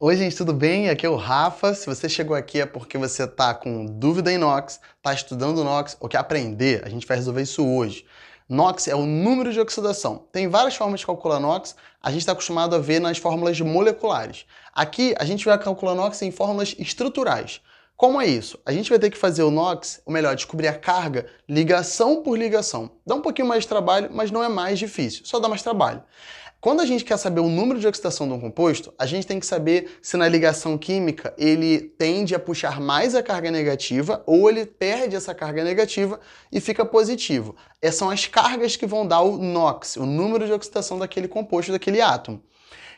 Oi, gente, tudo bem? Aqui é o Rafa. Se você chegou aqui é porque você está com dúvida em NOx, está estudando NOx ou quer aprender. A gente vai resolver isso hoje. NOx é o número de oxidação. Tem várias formas de calcular NOx. A gente está acostumado a ver nas fórmulas moleculares. Aqui, a gente vai calcular NOx em fórmulas estruturais. Como é isso? A gente vai ter que fazer o NOx, ou melhor, descobrir a carga ligação por ligação. Dá um pouquinho mais de trabalho, mas não é mais difícil. Só dá mais trabalho. Quando a gente quer saber o número de oxidação de um composto, a gente tem que saber se na ligação química ele tende a puxar mais a carga negativa ou ele perde essa carga negativa e fica positivo. Essas são as cargas que vão dar o NOx, o número de oxidação daquele composto, daquele átomo.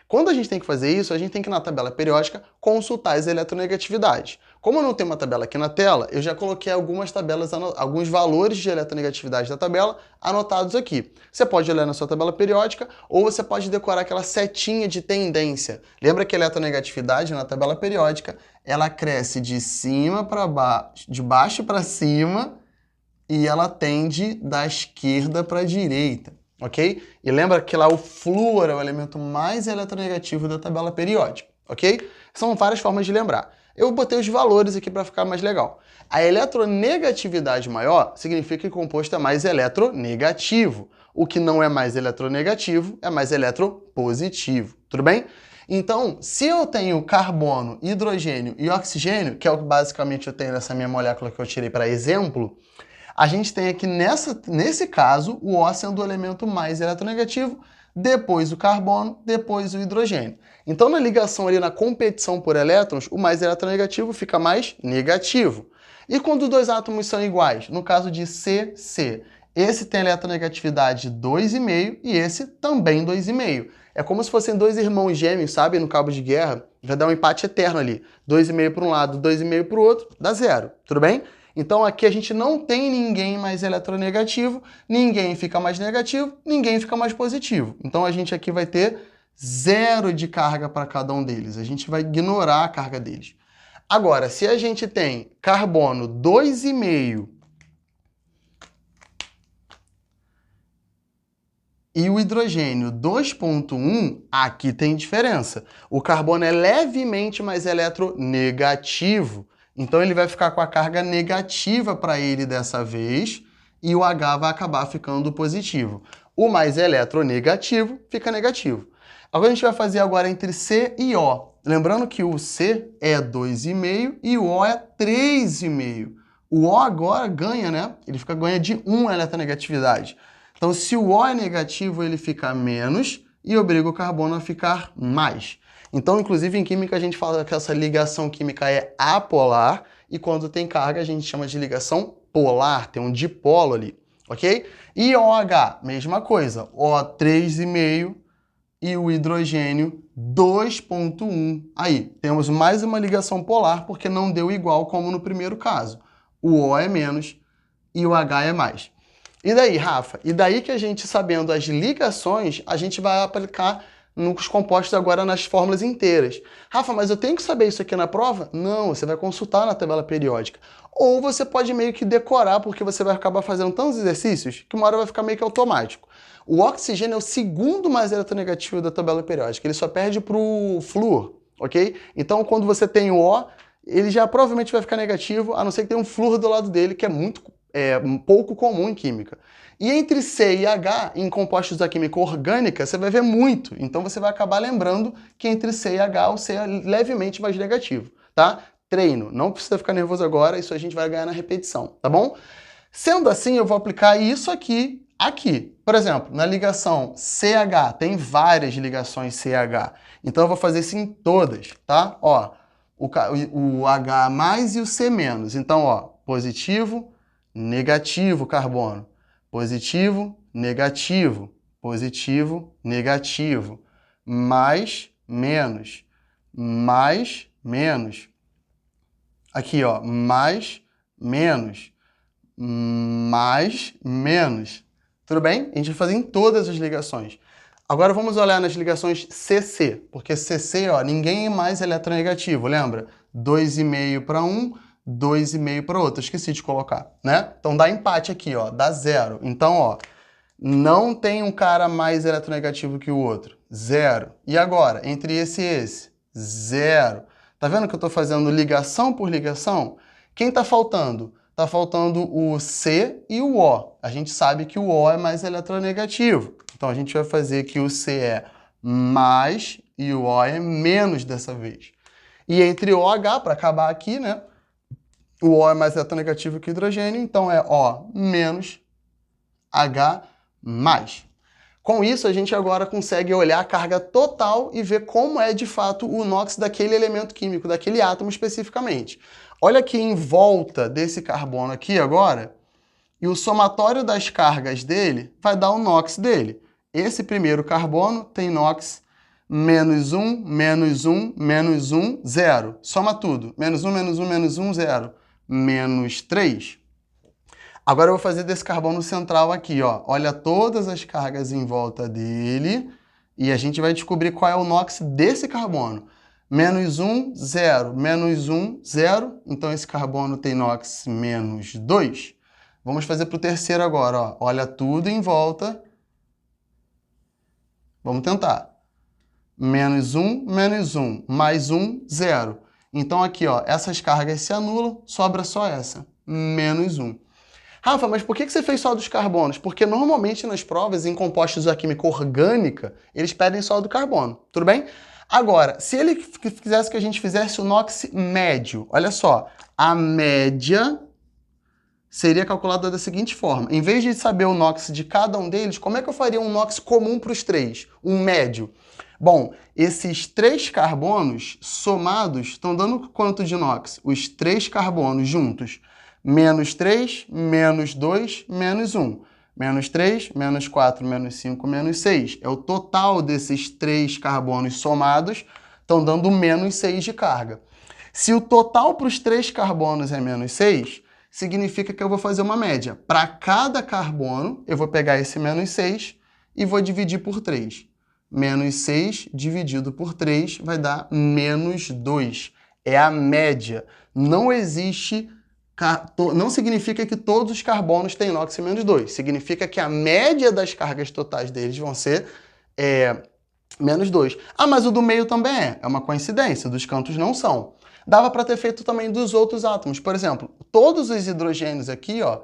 Quando a gente tem que fazer isso, a gente tem que, na tabela periódica, consultar as eletronegatividades. Como eu não tenho uma tabela aqui na tela, eu já coloquei algumas tabelas, alguns valores de eletronegatividade da tabela anotados aqui. Você pode olhar na sua tabela periódica ou você pode decorar aquela setinha de tendência. Lembra que a eletronegatividade na tabela periódica, ela cresce de cima para baixo, de baixo para cima e ela tende da esquerda para a direita. Ok? E lembra que lá o flúor é o elemento mais eletronegativo da tabela periódica, ok? São várias formas de lembrar. Eu botei os valores aqui para ficar mais legal. A eletronegatividade maior significa que o composto é mais eletronegativo. O que não é mais eletronegativo é mais eletropositivo, tudo bem? Então, se eu tenho carbono, hidrogênio e oxigênio, que é o que basicamente eu tenho nessa minha molécula que eu tirei para exemplo, a gente tem aqui nesse caso o O sendo o elemento mais eletronegativo, depois o carbono, depois o hidrogênio. Então na ligação ali, na competição por elétrons, o mais eletronegativo fica mais negativo. E quando dois átomos são iguais? No caso de CC, esse tem eletronegatividade 2,5 e esse também 2,5. É como se fossem dois irmãos gêmeos, sabe? No cabo de guerra, vai dar um empate eterno ali. 2,5 para um lado, 2,5 para o outro, dá zero. Tudo bem? Então aqui a gente não tem ninguém mais eletronegativo, ninguém fica mais negativo, ninguém fica mais positivo. Então a gente aqui vai ter zero de carga para cada um deles. A gente vai ignorar a carga deles. Agora, se a gente tem carbono 2,5 e o hidrogênio 2,1, aqui tem diferença. O carbono é levemente mais eletronegativo. Então ele vai ficar com a carga negativa para ele dessa vez e o H vai acabar ficando positivo. O mais eletronegativo fica negativo. Agora a gente vai fazer agora entre C e O. Lembrando que o C é 2,5 e o O é 3,5. O O agora ganha, né? Ele ganha de 1 a eletronegatividade. Então se o O é negativo, ele fica menos e obriga o carbono a ficar mais. Então, inclusive, em química a gente fala que essa ligação química é apolar e quando tem carga a gente chama de ligação polar, tem um dipolo ali, ok? E OH, mesma coisa, O 3,5 e o hidrogênio 2,1. Aí, temos mais uma ligação polar porque não deu igual como no primeiro caso. O O é menos e o H é mais. E daí, Rafa? E daí que a gente, sabendo as ligações, a gente vai aplicar nos compostos agora nas fórmulas inteiras. Rafa, mas eu tenho que saber isso aqui na prova? Não, você vai consultar na tabela periódica. Ou você pode meio que decorar, porque você vai acabar fazendo tantos exercícios que uma hora vai ficar meio que automático. O oxigênio é o segundo mais eletronegativo da tabela periódica, ele só perde para o flúor, ok? Então quando você tem o O, ele já provavelmente vai ficar negativo, a não ser que tenha um flúor do lado dele, que é um pouco comum em química. E entre C e H, em compostos da química orgânica, você vai ver muito. Então você vai acabar lembrando que entre C e H, o C é levemente mais negativo, tá? Treino, não precisa ficar nervoso agora, isso a gente vai ganhar na repetição, tá bom? Sendo assim, eu vou aplicar isso aqui. Por exemplo, na ligação CH, tem várias ligações CH. Então eu vou fazer isso em todas, tá? Ó, o H mais e o C menos. Então, ó, positivo, negativo carbono. Positivo, negativo, positivo, negativo, mais, menos, mais, menos. Aqui, ó, mais, menos, mais, menos. Tudo bem? A gente vai fazer em todas as ligações. Agora vamos olhar nas ligações CC, porque CC, ó, ninguém é mais eletronegativo, lembra? 2,5 para um, 2,5 para outro. Esqueci de colocar, né? Então dá empate aqui, ó, dá zero. Então, ó, não tem um cara mais eletronegativo que o outro. Zero. E agora, entre esse e esse? 0. Tá vendo que eu estou fazendo ligação por ligação? Quem está faltando? Está faltando o C e o O. A gente sabe que o O é mais eletronegativo. Então, a gente vai fazer que o C é mais e o O é menos dessa vez. E entre O e H, para acabar aqui, né? O O é mais eletronegativo que o hidrogênio, então é O menos H mais. Com isso, a gente agora consegue olhar a carga total e ver como é de fato o NOx daquele elemento químico, daquele átomo especificamente. Olha aqui em volta desse carbono aqui agora, e o somatório das cargas dele vai dar o NOx dele. Esse primeiro carbono tem NOx menos 1, menos 1, menos 1, 0. Soma tudo. Menos 1, menos 1, menos 1, 0. Menos 3. Agora eu vou fazer desse carbono central aqui, ó. Olha todas as cargas em volta dele e a gente vai descobrir qual é o NOx desse carbono. Menos 1, 0. Menos 1, 0. Então esse carbono tem NOx menos 2. Vamos fazer para o terceiro agora, ó. Olha tudo em volta. Vamos tentar. Menos 1, menos 1. Mais 1, 0. Então aqui, ó, essas cargas se anulam, sobra só essa. Menos 1. Rafa, mas por que você fez só dos carbonos? Porque normalmente nas provas, em compostos da química orgânica, eles pedem só do carbono, tudo bem? Agora, se ele quisesse que a gente fizesse o NOx médio, olha só, a média seria calculada da seguinte forma. Em vez de saber o NOx de cada um deles, como é que eu faria um NOx comum para os três? Um médio? Bom, esses 3 carbonos somados estão dando quanto de NOx? Os 3 carbonos juntos. Menos 3, menos 2, menos 1. Menos 3, menos 4, menos 5, menos 6. É o total desses 3 carbonos somados, estão dando menos 6 de carga. Se o total para os 3 carbonos é menos 6, significa que eu vou fazer uma média. Para cada carbono, eu vou pegar esse menos 6 e vou dividir por 3. Menos 6 dividido por 3 vai dar menos 2. É a média. Não existe... Não significa que todos os carbonos têm NOx menos 2. Significa que a média das cargas totais deles vão ser menos 2. Ah, mas o do meio também é. É uma coincidência. Dos cantos não são. Dava para ter feito também dos outros átomos. Por exemplo, todos os hidrogênios aqui, ó,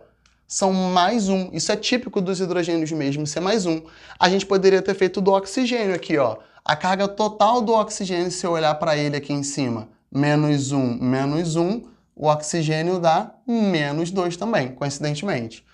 são mais 1. Isso é típico dos hidrogênios mesmo, ser mais 1. A gente poderia ter feito do oxigênio aqui, ó. A carga total do oxigênio, se eu olhar para ele aqui em cima, menos 1, menos 1, o oxigênio dá menos 2 também, coincidentemente.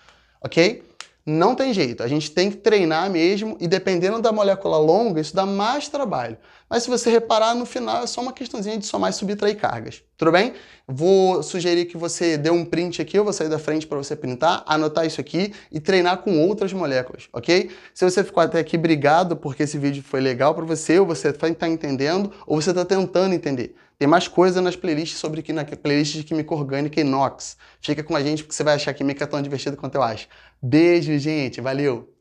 Ok? Não tem jeito, a gente tem que treinar mesmo e dependendo da molécula longa, isso dá mais trabalho. Mas se você reparar, no final é só uma questãozinha de somar e subtrair cargas. Tudo bem? Vou sugerir que você dê um print aqui, eu vou sair da frente para você printar, anotar isso aqui e treinar com outras moléculas, ok? Se você ficou até aqui, obrigado porque esse vídeo foi legal para você, ou você está entendendo, ou você está tentando entender. Tem mais coisa nas playlists na playlist de Química Orgânica e NOx. Fica com a gente porque você vai achar a química tão divertida quanto eu acho. Beijo, gente. Valeu!